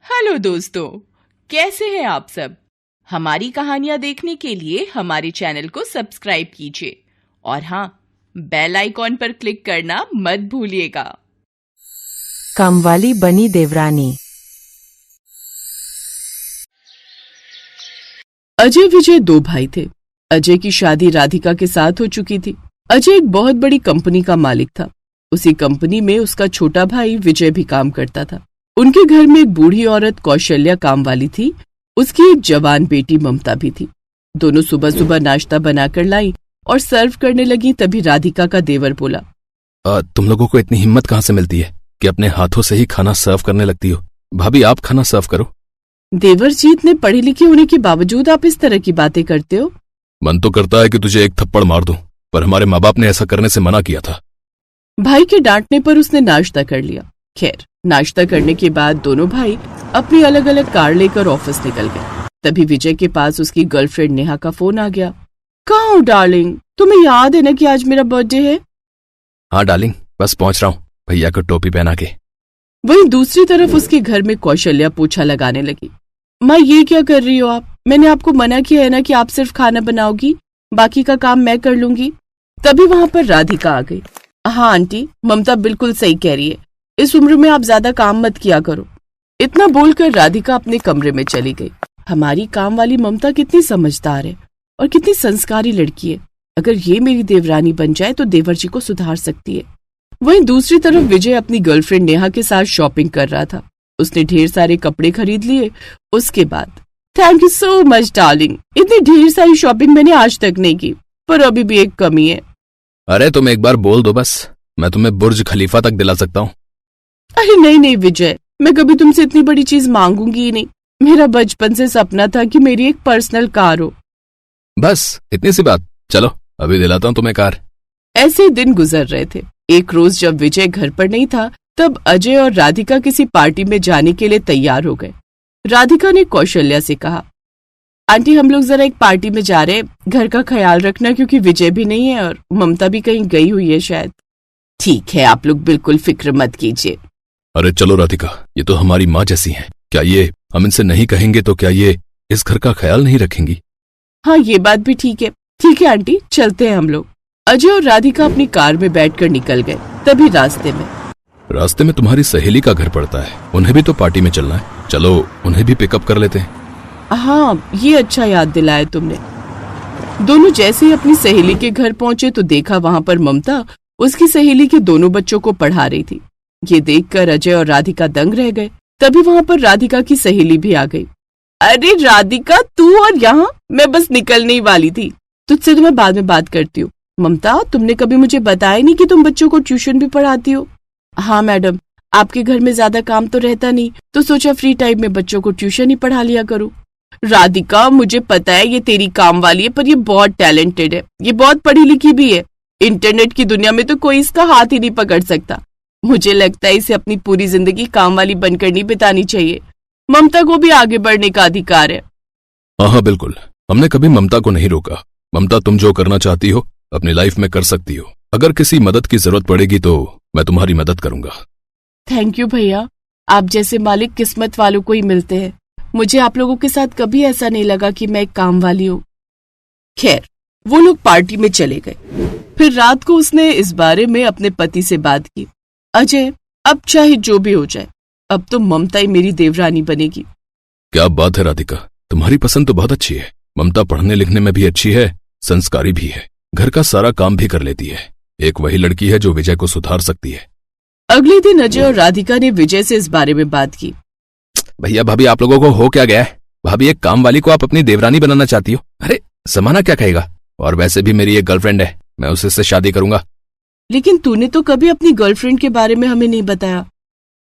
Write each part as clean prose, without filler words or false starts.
Hello दोस्तों, कैसे हैं आप सब। हमारी कहानियां देखने के लिए हमारे चैनल को सब्सक्राइब कीजिए और हाँ, बेल आइकॉन पर क्लिक करना मत भूलिएगा। कामवाली बनी देवरानी। अजय विजय दो भाई थे। अजय की शादी राधिका के साथ हो चुकी थी। अजय एक बहुत बड़ी कंपनी का मालिक था। उसी कंपनी में उसका छोटा भाई विजय भी काम करता था। उनके घर में एक बूढ़ी औरत कौशल्या काम वाली थी। उसकी एक जवान बेटी ममता भी थी। दोनों सुबह सुबह नाश्ता बनाकर लाई और सर्व करने लगी। तभी राधिका का देवर बोला, तुम लोगों को इतनी हिम्मत कहाँ से मिलती है कि अपने हाथों से ही खाना सर्व करने लगती हो। भाभी, आप खाना सर्व करो। देवर जी, इतने पढ़े लिखे होने के बावजूद आप इस तरह की बातें करते हो। मन तो करता है कि तुझे एक थप्पड़ मार दूं, पर हमारे माँ बाप ने ऐसा करने से मना किया था। भाई के डांटने पर उसने नाश्ता कर लिया। खैर, नाश्ता करने के बाद दोनों भाई अपनी अलग अलग कार लेकर ऑफिस निकल गए। तभी विजय के पास उसकी गर्लफ्रेंड नेहा का फोन आ गया। कहाँ हो डार्लिंग, तुम्हें याद है ना कि आज मेरा बर्थडे है। हाँ डार्लिंग, बस पहुंच रहा हूँ, भैया को टोपी पहना के। वहीं दूसरी तरफ उसके घर में कौशल्या पोछा लगाने लगी। माँ, ये क्या कर रही हो आप? मैंने आपको मना किया है ना कि आप सिर्फ खाना बनाओगी, बाकी का काम मैं कर लूंगी। तभी वहां पर राधिका आ गई। हाँ आंटी, ममता बिल्कुल सही कह रही है, इस उम्र में आप ज्यादा काम मत किया करो। इतना बोलकर राधिका अपने कमरे में चली गई। हमारी काम वाली ममता कितनी समझदार है और कितनी संस्कारी लड़की है। अगर ये मेरी देवरानी बन जाए तो देवर जी को सुधार सकती है। वहीं दूसरी तरफ विजय अपनी गर्लफ्रेंड नेहा के साथ शॉपिंग कर रहा था। उसने ढेर सारे कपड़े खरीद लिए। उसके बाद, thank you so much darling, इतनी ढेर सारी शॉपिंग मैंने आज तक नहीं की, पर अभी भी एक कमी है। अरे तुम एक बार बोल दो बस, मैं तुम्हें बुर्ज खलीफा तक दिला सकता हूँ। अरे नहीं नहीं विजय, मैं कभी तुमसे इतनी बड़ी चीज मांगूंगी ही नहीं। मेरा बचपन से सपना था कि मेरी एक पर्सनल कार हो। बस इतनी सी बात, चलो अभी दिलाता हूँ तुम्हें कार। ऐसे दिन गुजर रहे थे। एक रोज जब विजय घर पर नहीं था, तब अजय और राधिका किसी पार्टी में जाने के लिए तैयार हो गए। राधिका ने कौशल्या से कहा, आंटी हम लोग जरा एक पार्टी में जा रहे हैं, घर का ख्याल रखना क्योंकि विजय भी नहीं है और ममता भी कहीं गई हुई है शायद। ठीक है, आप लोग बिल्कुल फिक्र मत कीजिए। अरे चलो राधिका, ये तो हमारी माँ जैसी हैं। क्या ये हम इनसे नहीं कहेंगे तो क्या ये इस घर का ख्याल नहीं रखेंगी? हाँ, ये बात भी ठीक है। ठीक है आंटी, चलते हैं हम लोग। अजय और राधिका अपनी कार में बैठकर निकल गए। तभी रास्ते में तुम्हारी सहेली का घर पड़ता है, उन्हें भी तो पार्टी में चलना है। चलो उन्हें भी पिकअप कर लेते हैं। हाँ, ये अच्छा याद दिलाया तुमने। दोनों जैसे ही अपनी सहेली के घर पहुंचे तो देखा वहां पर ममता उसकी सहेली के दोनों बच्चों को पढ़ा रही थी। ये देखकर अजय और राधिका दंग रह गए। तभी वहां पर राधिका की सहेली भी आ गई। अरे राधिका, तू और यहाँ? मैं बस निकलने ही वाली थी, तुझसे तो मैं बाद में बात करती हूँ। ममता, तुमने कभी मुझे बताया नहीं कि तुम बच्चों को ट्यूशन भी पढ़ाती हो। हाँ मैडम, आपके घर में ज्यादा काम तो रहता नहीं, तो सोचा फ्री टाइम में बच्चों को ट्यूशन ही पढ़ा लिया करूँ। राधिका, मुझे पता है ये तेरी काम वाली है, पर ये बहुत टैलेंटेड है, ये बहुत पढ़ी लिखी भी है। इंटरनेट की दुनिया में तो कोई इसका हाथ ही नहीं पकड़ सकता। मुझे लगता है इसे अपनी पूरी जिंदगी काम वाली बनकर नहीं बितानी चाहिए। ममता को भी आगे बढ़ने का अधिकार है। हाँ बिल्कुल, हमने कभी ममता को नहीं रोका। ममता, तुम जो करना चाहती हो अपनी लाइफ में कर सकती हो। अगर किसी मदद की जरूरत पड़ेगी तो मैं तुम्हारी मदद करूंगा। थैंक यू भैया, आप जैसे मालिक किस्मत वालों को ही मिलते हैं। मुझे आप लोगों के साथ कभी ऐसा नहीं लगा कि मैं एक काम वाली हूँ। खैर, वो लोग पार्टी में चले गए। फिर रात को उसने इस बारे में अपने पति से बात की। अजय, अब चाहे जो भी हो जाए, अब तो ममता ही मेरी देवरानी बनेगी। क्या बात है राधिका, तुम्हारी पसंद तो बहुत अच्छी है। ममता पढ़ने लिखने में भी अच्छी है, संस्कारी भी है, घर का सारा काम भी कर लेती है। एक वही लड़की है जो विजय को सुधार सकती है। अगले दिन अजय और राधिका ने विजय से इस बारे में बात की। भैया भाभी, आप लोगों को हो क्या गया है? भाभी, एक काम वाली को आप अपनी देवरानी बनाना चाहती हो? अरे जमाना क्या कहेगा? और वैसे भी मेरी एक गर्लफ्रेंड है, मैं उसी से शादी करूंगा। लेकिन तूने तो कभी अपनी गर्लफ्रेंड के बारे में हमें नहीं बताया।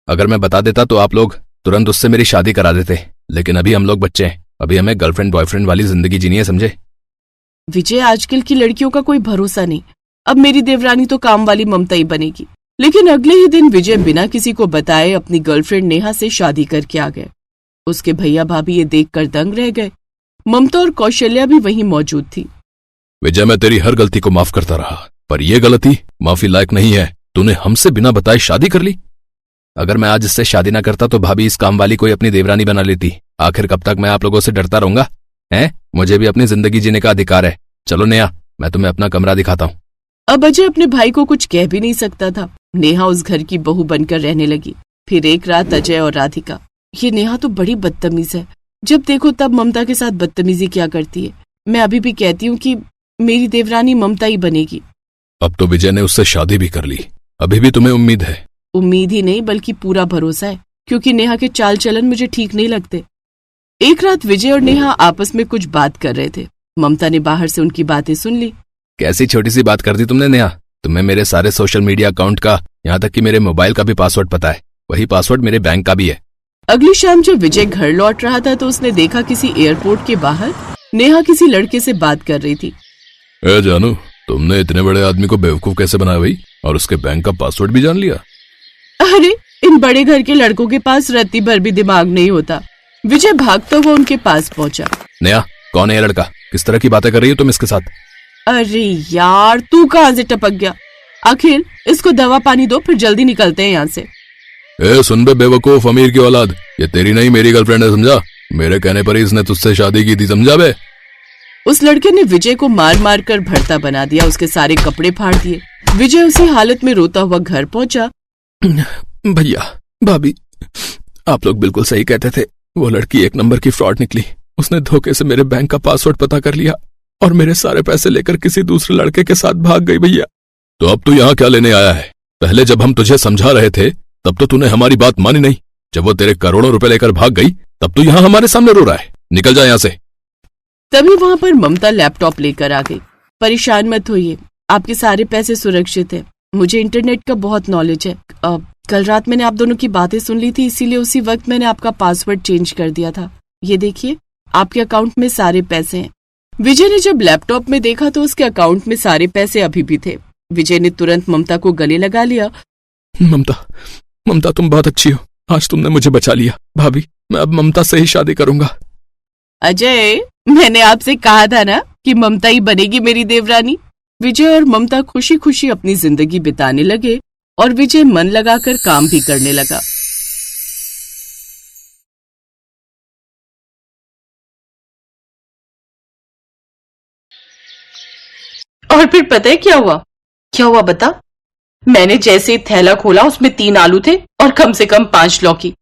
अगर मैं बता देता तो आप लोग तुरंत उससे मेरी शादी करा देते, लेकिन अभी हम लोग बच्चे हैं, अभी हमें गर्लफ्रेंड बॉयफ्रेंड वाली जिंदगी जीनी है, समझे? विजय, आजकल की लड़कियों का कोई भरोसा नहीं। अब मेरी देवरानी तो काम वाली ममता ही बनेगी। लेकिन अगले ही दिन विजय बिना किसी को बताए अपनी गर्लफ्रेंड नेहा से शादी करके आ गए। उसके भैया भाभी ये देखकर दंग रह गए। ममता और कौशल्या भी वहीं मौजूद थी। विजय, मैं तेरी हर गलती को माफ करता रहा, पर यह गलती माफी लायक नहीं है। तूने हमसे बिना बताए शादी कर ली। अगर मैं आज इससे शादी ना करता तो भाभी इस काम वाली कोई अपनी देवरानी बना लेती। आखिर कब तक मैं आप लोगों से डरता रहूंगा? हैं? मुझे भी अपनी जिंदगी जीने का अधिकार है। चलो नेहा, मैं तुम्हें अपना कमरा दिखाता हूँ। अब अजय अपने भाई को कुछ कह भी नहीं सकता था। नेहा उस घर की बहू बनकर रहने लगी। फिर एक रात अजय और राधिका, ये नेहा तो बड़ी बदतमीज है, जब देखो तब ममता के साथ बदतमीजी क्या करती है। मैं अभी भी कहती हूँ कि मेरी देवरानी ममता ही बनेगी। अब तो विजय ने उससे शादी भी कर ली, अभी भी तुम्हें उम्मीद है? उम्मीद ही नहीं बल्कि पूरा भरोसा है, क्योंकि नेहा के चाल चलन मुझे ठीक नहीं लगते। एक रात विजय और नेहा आपस में कुछ बात कर रहे थे। ममता ने बाहर से उनकी बातें सुन ली। कैसी छोटी सी बात कर दी तुमने नेहा? तुम्हें मेरे सारे सोशल मीडिया अकाउंट का, यहाँ तक कि मेरे मोबाइल का भी पासवर्ड पता है। वही पासवर्ड मेरे बैंक का भी है। अगली शाम जब विजय घर लौट रहा था तो उसने देखा किसी एयरपोर्ट के बाहर नेहा किसी लड़के से बात कर रही थी। ए जानू, तुमने इतने बड़े आदमी को बेवकूफ कैसे बनाया भाई, और उसके बैंक का पासवर्ड भी जान लिया? अरे इन बड़े घर के लड़कों के पास रत्ती भर भी दिमाग नहीं होता। विजय भागता हुआ उनके पास पहुंचा। नेहा, कौन है ये लड़का? किस तरह की बातें कर रही हो तुम इसके साथ? अरे यार, तू कहाँ से टपक गया? आखिर इसको दवा पानी दो, फिर जल्दी निकलते हैं यहाँ से। ए सुन बे बेवकूफ अमीर की औलाद, ये तेरी नहीं मेरी गर्लफ्रेंड है, समझा? मेरे कहने पर ही इसने तुझसे शादी की थी, समझा बे? उस लड़के ने विजय को मार मार कर भरता बना दिया, उसके सारे कपड़े फाड़ दिए। विजय उसी हालत में रोता हुआ घर पहुंचा। भैया, भाभी, आप लोग बिल्कुल सही कहते थे। वो लड़की एक नंबर की फ्रॉड निकली। उसने धोखे से मेरे बैंक का पासवर्ड पता कर लिया और मेरे सारे पैसे लेकर किसी दूसरे लड़के के साथ भाग गई भैया। तो अब तू यहाँ क्या लेने आया है? पहले जब हम तुझे समझा रहे थे तब तो तूने हमारी बात मानी नहीं। जब वो तेरे करोड़ों रुपए लेकर भाग गई तब तू यहाँ हमारे सामने रो रहा है। निकल जा यहाँ से। तभी वहां पर ममता लैपटॉप लेकर आ गई। परेशान मत होइए, आपके सारे पैसे सुरक्षित है। मुझे इंटरनेट का बहुत नॉलेज है। कल रात मैंने आप दोनों की बातें सुन ली थी, इसीलिए उसी वक्त मैंने आपका पासवर्ड चेंज कर दिया था। ये देखिए, आपके अकाउंट में सारे पैसे हैं। विजय ने जब लैपटॉप में देखा तो उसके अकाउंट में सारे पैसे अभी भी थे। विजय ने तुरंत ममता को गले लगा लिया। ममता तुम बहुत अच्छी हो, आज तुमने मुझे बचा लिया। भाभी, मैं अब ममता से ही शादी करूंगा। अजय, मैंने आपसे कहा था ना कि ममता ही बनेगी मेरी देवरानी। विजय और ममता खुशी खुशी अपनी जिंदगी बिताने लगे और विजय मन लगाकर काम भी करने लगा। और फिर पता है क्या हुआ? क्या हुआ बता? मैंने जैसे ही थैला खोला उसमें 3 आलू थे और कम से कम 5 लौकी।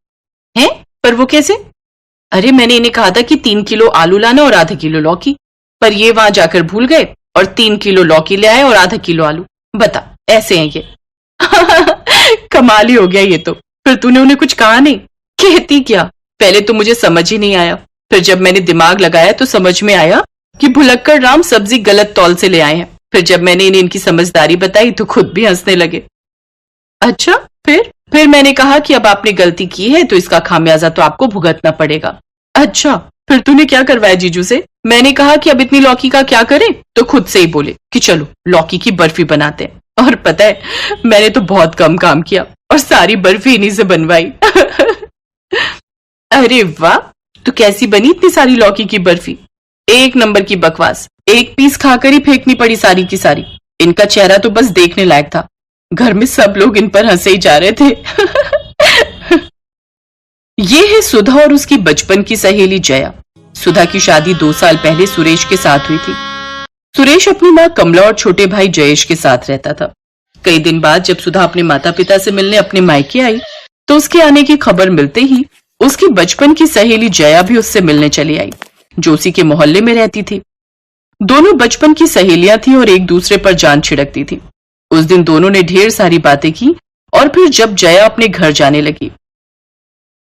हैं? पर वो कैसे? अरे मैंने इन्हें कहा था कि 3 किलो आलू लाना और आधा किलो लौकी, पर ये वहां जाकर भूल गए और 3 किलो लौकी ले आए और आधा किलो आलू। बता, ऐसे हैं ये। कमाल ही हो गया ये तो। फिर तूने उन्हें कुछ कहा नहीं? कहती क्या? पहले तो मुझे समझ ही नहीं आया, फिर जब मैंने दिमाग लगाया तो समझ में आया कि भुलक्कड़ राम सब्जी गलत तौल से ले आए हैं। फिर जब मैंने इन्हें इनकी समझदारी बताई तो खुद भी हंसने लगे। अच्छा, फिर मैंने कहा कि अब आपने गलती की है तो इसका खामियाजा तो आपको भुगतना पड़ेगा। अच्छा, फिर तूने क्या करवाया जीजू से? मैंने कहा कि अब इतनी लौकी का क्या करें, तो खुद से ही बोले कि चलो लौकी की बर्फी बनाते हैं। और पता है, मैंने तो बहुत कम काम किया और सारी बर्फी इन्हीं से बनवाई। अरे वाह, तो कैसी बनी इतनी सारी लौकी की बर्फी? एक नंबर की बकवास। एक पीस खाकर ही फेंकनी पड़ी सारी की सारी। इनका चेहरा तो बस देखने लायक था। घर में सब लोग इन पर हंसे ही जा रहे थे। ये है सुधा और उसकी बचपन की सहेली जया। सुधा की शादी 2 साल पहले सुरेश के साथ हुई थी। सुरेश अपनी माँ कमला और छोटे भाई जयेश के साथ रहता था। कई दिन बाद जब सुधा अपने माता पिता से मिलने अपने मायके आई तो उसके आने की खबर मिलते ही उसकी बचपन की सहेली जया भी उससे मिलने चली आई, जो उसी के मोहल्ले में रहती थी। दोनों बचपन की सहेलियां थी और एक दूसरे पर जान छिड़कती थी। उस दिन दोनों ने ढेर सारी बातें की और फिर जब जया अपने घर जाने लगी,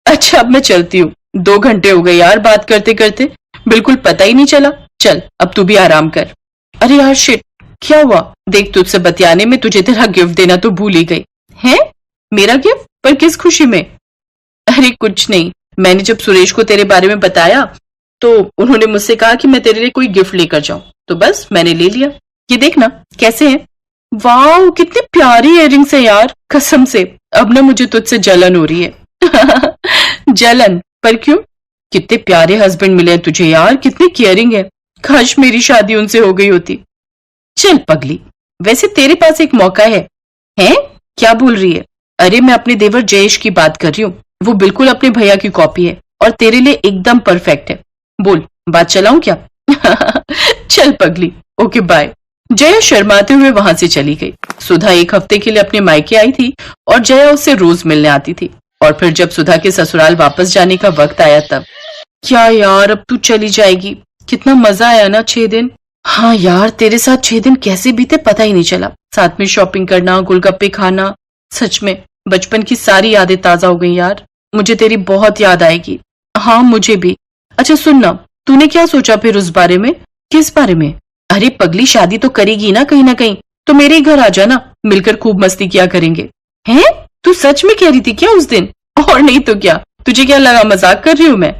अच्छा अब मैं चलती हूँ, 2 घंटे हो गए यार बात करते करते, बिल्कुल पता ही नहीं चला। चल अब तू भी आराम कर। अरे यार शिट, क्या हुआ? देख, तुझसे बतियाने में तुझे तेरा गिफ्ट देना तो भूल ही गई। हैं? मेरा गिफ्ट? पर किस खुशी में? अरे कुछ नहीं, मैंने जब सुरेश को तेरे बारे में बताया तो उन्होंने मुझसे कहा कि मैं तेरे लिए कोई गिफ्ट लेकर जाऊं, तो बस मैंने ले लिया। ये देखना कैसे हैं। वाह, कितनी प्यारी इयररिंग्स है यार, कसम से अब ना मुझे तुझसे जलन हो रही है। जलन? पर क्यों? कितने प्यारे हस्बैंड मिले हैं तुझे यार, कितनी केयरिंग है। काश मेरी शादी उनसे हो गई होती। चल पगली, वैसे तेरे पास एक मौका है। हैं? क्या बोल रही है? अरे मैं अपने देवर जयेश की बात कर रही हूँ, वो बिल्कुल अपने भैया की कॉपी है और तेरे लिए एकदम परफेक्ट है। बोल, बात चलाऊं क्या? चल पगली, ओके बाय। जया शर्माते हुए वहां से चली गई। सुधा एक हफ्ते के लिए अपने मायके आई थी और जया उससे रोज मिलने आती थी। और फिर जब सुधा के ससुराल वापस जाने का वक्त आया तब, क्या यार अब तू चली जाएगी, कितना मजा आया ना 6 दिन। हाँ यार, तेरे साथ 6 दिन कैसे बीते पता ही नहीं चला। साथ में शॉपिंग करना, गोलगप्पे खाना, सच में बचपन की सारी यादें ताजा हो गई यार। मुझे तेरी बहुत याद आएगी। हाँ मुझे भी। अच्छा सुन ना, तूने क्या सोचा फिर उस बारे में? किस बारे में? अरे पगली, शादी तो करेगी ना कहीं, तो मेरे ही घर आ जाना, मिलकर खूब मस्ती किया करेंगे। हैं? तू सच में कह रही थी क्या उस दिन? और नहीं तो क्या, तुझे क्या लगा मजाक कर रही हूँ मैं?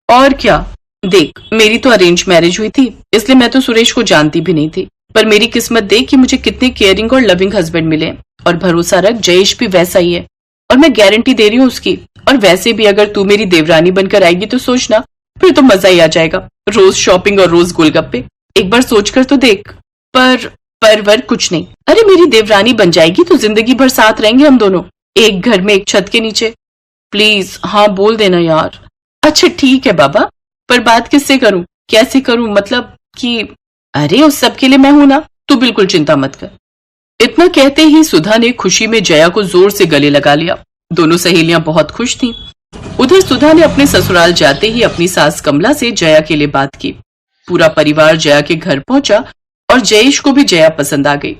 और क्या, देख मेरी तो अरेंज मैरिज हुई थी, इसलिए मैं तो सुरेश को जानती भी नहीं थी। पर मेरी किस्मत देख कि मुझे कितने केयरिंग और लविंग हस्बैंड मिले। और भरोसा रख, जयेश भी वैसा ही है और मैं गारंटी दे रही हूँ उसकी। और वैसे भी अगर तू मेरी देवरानी बनकर आएगी तो सोचना, फिर तो मजा ही आ जाएगा। रोज शॉपिंग और रोज गोलगप्पे, एक बार सोचकर तो देख। पर कुछ नहीं। अरे मेरी देवरानी बन जाएगी तो जिंदगी भर साथ रहेंगे हम दोनों, एक घर में एक छत के नीचे। प्लीज हाँ बोल देना यार। अच्छा ठीक है बाबा, पर बात किससे करूं, कैसे करूं, मतलब कि अरे उस सब के लिए मैं हूं ना, तू बिल्कुल चिंता मत कर। इतना कहते ही सुधा ने खुशी में जया को जोर से गले लगा लिया। दोनों सहेलियां बहुत खुश थीं। उधर सुधा ने अपने ससुराल जाते ही अपनी सास कमला से जया के लिए बात की। पूरा परिवार जया के घर पहुंचा और जयेश को भी जया पसंद आ गई।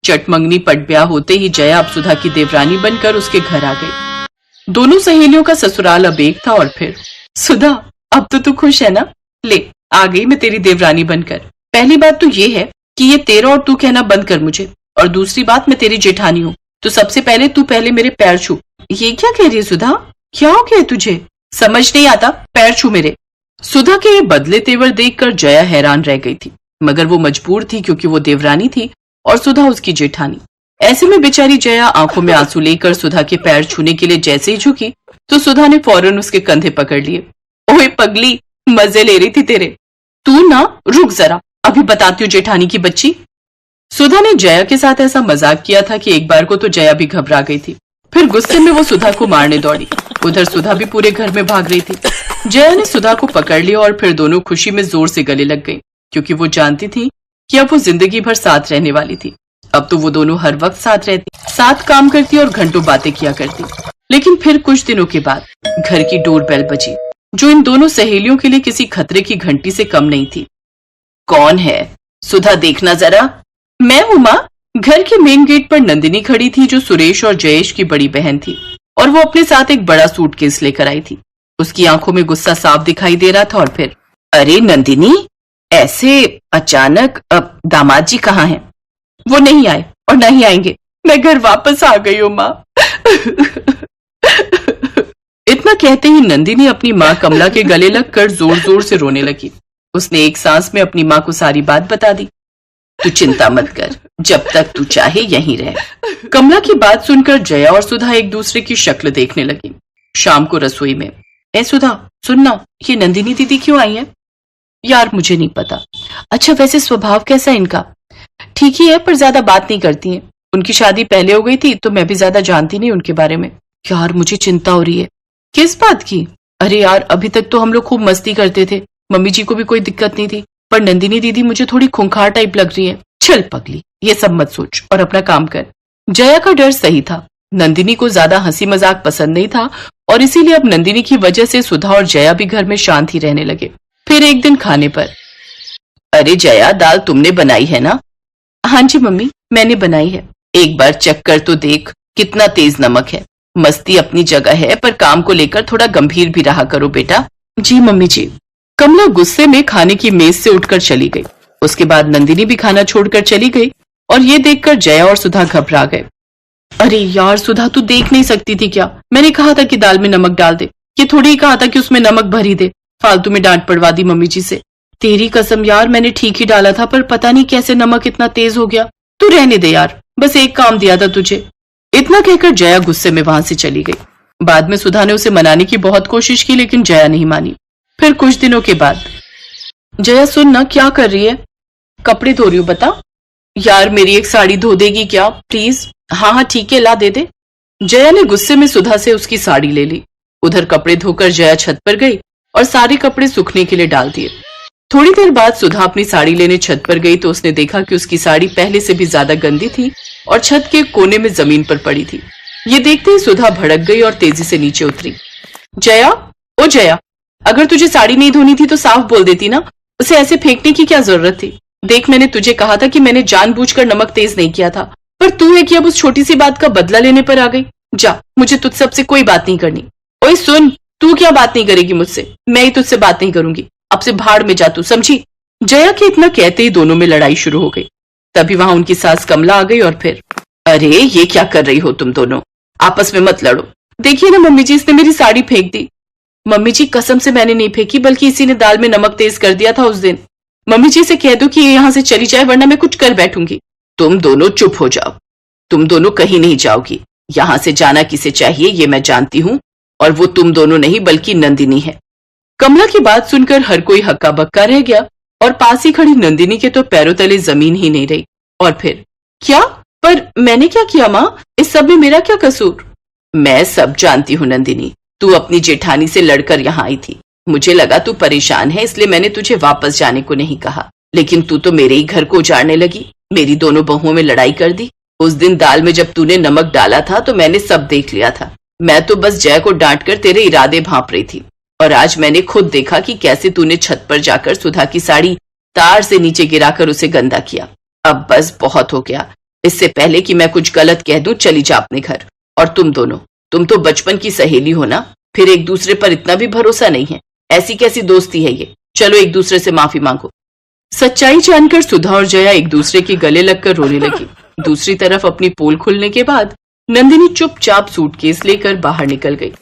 चटमंगनी पट ब्याह होते ही जया अब सुधा की देवरानी बनकर उसके घर आ गई। दोनों सहेलियों का ससुराल अब एक था। और फिर सुधा, अब तो तू खुश है ना? ले, आ गई मैं तेरी देवरानी बनकर। पहली बात तो ये है कि ये तेरा और तू कहना बंद कर मुझे, और दूसरी बात मैं तेरी जेठानी हूँ, तो सबसे पहले तू पहले मेरे पैर छू। ये क्या कह रही है सुधा? क्या हो गया तुझे? समझ नहीं आता? पैर छू मेरे। सुधा के ये बदले तेवर देखकर जया हैरान रह गई थी, मगर वो मजबूर थी क्योंकि वो देवरानी थी और सुधा उसकी जेठानी। ऐसे में बेचारी जया आंखों में आंसू लेकर सुधा के पैर छूने के लिए जैसे ही झुकी तो सुधा ने फौरन उसके कंधे पकड़ लिए। ओए पगली, मजे ले रही थी तेरे। तू ना रुक जरा, अभी बताती हूँ जेठानी की बच्ची। सुधा ने जया के साथ ऐसा मजाक किया था कि एक बार को तो जया भी घबरा गई थी। फिर गुस्से में वो सुधा को मारने दौड़ी। उधर सुधा भी पूरे घर में भाग रही थी। जया ने सुधा को पकड़ लिया और फिर दोनों खुशी में जोर से गले लग गई, क्योंकि वो जानती थी कि अब वो जिंदगी भर साथ रहने वाली थी। अब तो वो दोनों हर वक्त साथ रहती, साथ काम करती और घंटों बातें किया करती। लेकिन फिर कुछ दिनों के बाद घर की डोरबेल बजी, जो इन दोनों सहेलियों के लिए किसी खतरे की घंटी से कम नहीं थी। कौन है? सुधा देखना जरा। मैं हूँ माँ। घर के मेन गेट पर नंदिनी खड़ी थी, जो सुरेश और जयेश की बड़ी बहन थी, और वो अपने साथ एक बड़ा सूटकेस लेकर आई थी। उसकी आंखों में गुस्सा साफ दिखाई दे रहा था। और फिर, अरे नंदिनी, ऐसे अचानक? अब दामाद जी कहाँ हैं? वो नहीं आए और नहीं आएंगे। मैं घर वापस आ गई हूँ माँ। इतना कहते ही नंदिनी अपनी माँ कमला के गले लगकर जोर जोर से रोने लगी। उसने एक सांस में अपनी माँ को सारी बात बता दी। तू चिंता मत कर, जब तक तू चाहे यहीं रह। कमला की बात सुनकर जया और सुधा एक दूसरे की शक्ल देखने लगी। शाम को रसोई में, ए सुधा सुनना, ये नंदिनी दीदी क्यों आई है? यार मुझे नहीं पता। अच्छा वैसे स्वभाव कैसा है इनका? ठीक ही है, पर ज्यादा बात नहीं करती हैं। उनकी शादी पहले हो गई थी तो मैं भी ज्यादा जानती नहीं उनके बारे में। यार मुझे चिंता हो रही है। किस बात की? अरे यार, अभी तक तो हम लोग खूब मस्ती करते थे, मम्मी जी को भी कोई दिक्कत नहीं थी, पर नंदिनी दीदी मुझे थोड़ी खूंखार टाइप लग रही है। चल पगली, ये सब मत सोच और अपना काम कर। जया का डर सही था। नंदिनी को ज्यादा हंसी मजाक पसंद नहीं था और इसीलिए अब नंदिनी की वजह से सुधा और जया भी घर में शांत ही रहने लगे। फिर एक दिन खाने पर, अरे जया, दाल तुमने बनाई है ना? हाँ जी मम्मी, मैंने बनाई है। एक बार चख कर तो देख, कितना तेज नमक है। मस्ती अपनी जगह है, पर काम को लेकर थोड़ा गंभीर भी रहा करो बेटा। जी मम्मी जी। कमला गुस्से में खाने की मेज से उठकर चली गई। उसके बाद नंदिनी भी खाना छोड़कर चली गई और ये देखकर जया और सुधा घबरा गए। अरे यार सुधा, तू देख नहीं सकती थी क्या? मैंने कहा था कि दाल में नमक डाल दे, ये थोड़ी ही कहा था कि उसमें नमक भरी दे। फालतू में डांट पड़वा दी मम्मी जी से। तेरी कसम यार, मैंने ठीक ही डाला था, पर पता नहीं कैसे नमक इतना तेज हो गया। तू रहने दे यार, बस एक काम दिया था तुझे। इतना कहकर जया गुस्से में वहां से चली गई। बाद में सुधा ने उसे मनाने की बहुत कोशिश की, लेकिन जया नहीं मानी। फिर कुछ दिनों के बाद, जया सुन ना, क्या कर रही है? कपड़े धो रही हूँ। बता। यार मेरी एक साड़ी धो देगी क्या प्लीज? हाँ हाँ ठीक है, ला दे दे। जया ने गुस्से में सुधा से उसकी साड़ी ले ली। उधर कपड़े धोकर जया छत पर गई और सारे कपड़े सूखने के लिए डाल दिए। थोड़ी देर बाद सुधा अपनी साड़ी लेने छत पर गई तो उसने देखा कि उसकी साड़ी पहले से भी ज्यादा गंदी थी और छत के कोने में जमीन पर पड़ी थी। ये देखते ही सुधा भड़क गई और तेजी से नीचे उतरी। जया, ओ जया, अगर तुझे साड़ी नहीं धोनी थी तो साफ बोल देती ना, उसे ऐसे फेंकने की क्या जरूरत थी? देख, मैंने तुझे कहा था कि मैंने जानबूझकर नमक तेज नहीं किया था, पर तू है कि अब उस छोटी सी बात का बदला लेने पर आ गई। जा, मुझे तुझ सबसे कोई बात नहीं करनी। ओए सुन, तू क्या बात नहीं करेगी मुझसे? मैं ही तुझसे बात नहीं करूंगी। अब से भाड़ में जा तू, समझी? जया के इतना कहते ही दोनों में लड़ाई शुरू हो गई। तभी वहां उनकी सास कमला आ गई और फिर, अरे ये क्या कर रही हो तुम दोनों? आपस में मत लड़ो। देखिए ना मम्मी जी, इसने मेरी साड़ी फेंक दी। मम्मी जी कसम से मैंने नहीं फेंकी, बल्कि इसी ने दाल में नमक तेज कर दिया था उस दिन। मम्मी जी से कह दो कि ये यहाँ से चली जाए, वरना मैं कुछ कर बैठूंगी। तुम दोनों चुप हो जाओ। तुम दोनों कहीं नहीं जाओगी। यहाँ से जाना किसे चाहिए ये मैं जानती हूँ, और वो तुम दोनों नहीं बल्कि नंदिनी है। कमला की बात सुनकर हर कोई हक्का बक्का रह गया और पास ही खड़ी नंदिनी के तो पैरों तले जमीन ही नहीं रही। और फिर, क्या? पर मैंने क्या किया माँ? इस सब में मेरा क्या कसूर? मैं सब जानती हूँ नंदिनी। तू अपनी जेठानी से लड़कर यहाँ आई थी। मुझे लगा तू परेशान है, इसलिए मैंने तुझे वापस जाने को नहीं कहा, लेकिन तू तो मेरे ही घर को उजाड़ने लगी। मेरी दोनों बहुओं में लड़ाई कर दी। उस दिन दाल में जब तूने नमक डाला था तो मैंने सब देख लिया था। मैं तो बस जय को डांट कर तेरे इरादे भांप रही थी, और आज मैंने खुद देखा कि कैसे तूने छत पर जाकर सुधा की साड़ी तार से नीचे गिराकर उसे गंदा किया। अब बस बहुत हो गया। इससे पहले कि मैं कुछ गलत कह दूं, चली जा अपने घर। और तुम दोनों, तुम तो बचपन की सहेली हो ना, फिर एक दूसरे पर इतना भी भरोसा नहीं है। ऐसी कैसी दोस्ती है ये? चलो एक दूसरे से माफी मांगो। सच्चाई जानकर सुधा और जया एक दूसरे के गले लगकर रोने लगी। दूसरी तरफ अपनी पोल खुलने के बाद नंदिनी चुपचाप सूटकेस लेकर बाहर निकल गई।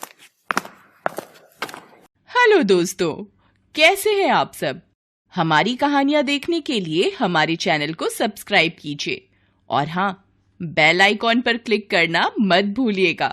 हेलो दोस्तों, कैसे हैं आप सब? हमारी कहानियां देखने के लिए हमारे चैनल को सब्सक्राइब कीजिए और हाँ, बेल आइकॉन पर क्लिक करना मत भूलिएगा।